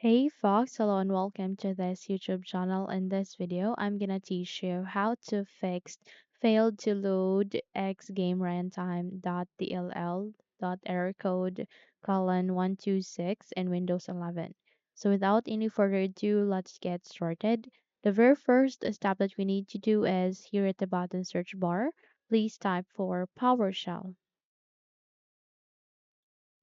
Hey Fox, hello and welcome to this YouTube channel. In this video, I'm gonna teach you how to fix failed to load xgameruntime.dll error code colon 126 in Windows 11. So without any further ado, let's get started. The very first step that we need to do is here at the bottom search bar, please type for PowerShell.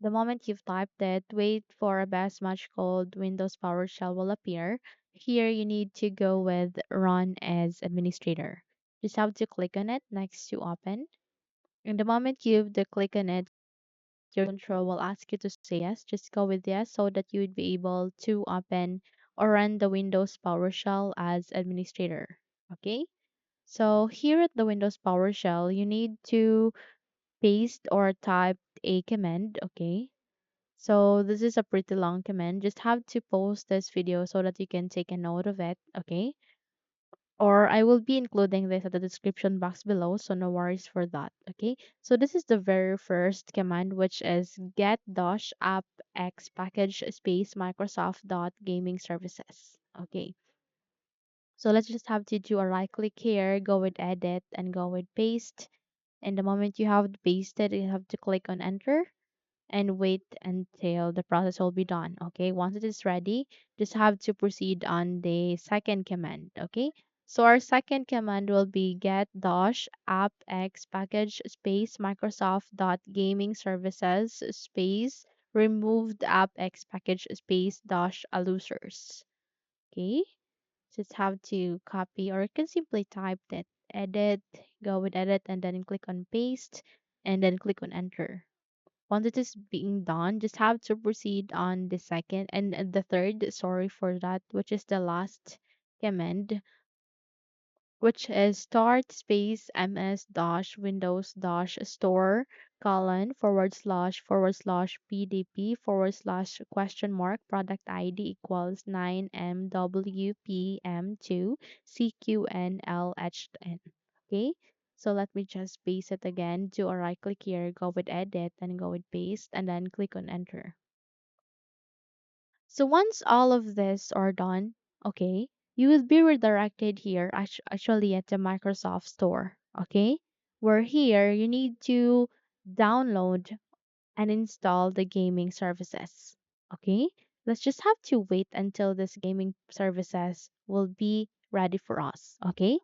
The moment you've typed it, wait for a best match called Windows PowerShell will appear. Here you need to go with Run as Administrator. Just have to click on it next to Open. And the moment you've click on it, your control will ask you to say yes. Just go with yes so that you would be able to open or run the Windows PowerShell as administrator. Okay? So here at the Windows PowerShell, you need to paste or type a command. Okay? So this is a pretty long command. Just have to post this video so that you can take a note of it, okay? Or I will be including this at the description box below, so no worries for that, okay? So this is the very first command, which is get-appxpackage space Microsoft.GamingServices. Okay, so let's just have to do a right click here, go with edit and go with paste. And the moment you have pasted, you have to click on enter and wait until the process will be done. Okay, once it is ready, just have to proceed on the second command. Okay, so our second command will be get dash appx package space Microsoft dot gaming services space removed appx package space dash allusers. Okay, just have to copy, or you can simply type that edit, go with edit and then click on paste and then click on enter. Once it is being done, just have to proceed on the second and the third, sorry for that, which is the last command, which is start space ms dash windows dash store colon forward slash pdp forward slash question mark product id equals 9mwpm2 cqnlhn. Okay, so let me just paste it again. Do a right click here, go with edit and go with paste and then click on enter. So once all of this are done, okay, you will be redirected here actually at the Microsoft Store, okay? Where here you need to download and install the gaming services, okay? Let's just have to wait until this gaming services will be ready for us, okay?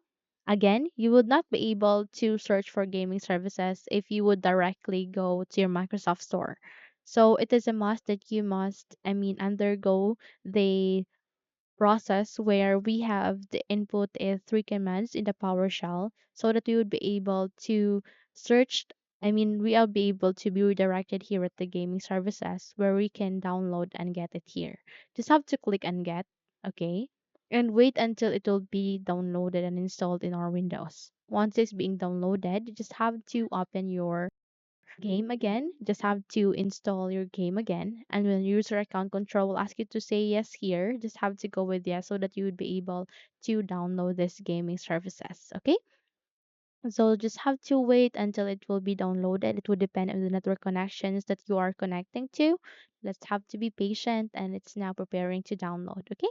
Again, you would not be able to search for gaming services if you would directly go to your Microsoft Store. So it is a must that you must, undergo the process where we have the input is three commands in the PowerShell so that we would be able to search. We'll be able to be redirected here at the gaming services where we can download and get it here. Just have to click and get, okay, and wait until it will be downloaded and installed in our Windows. Once it's being downloaded, you just have to open your game again. Just have to install your game again. And when user account control will ask you to say yes here, just have to go with yes so that you would be able to download this gaming services. Okay? So just have to wait until it will be downloaded. It will depend on the network connections that you are connecting to. Let's have to be patient and it's now preparing to download. Okay?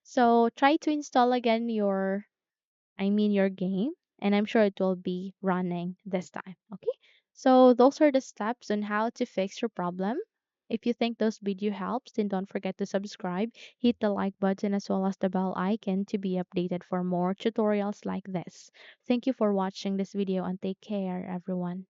So try to install again your game, and I'm sure it will be running this time. Okay, so those are the steps on how to fix your problem. If you think this video helps, then don't forget to subscribe, hit the like button as well as the bell icon to be updated for more tutorials like this. Thank you for watching this video and take care, everyone.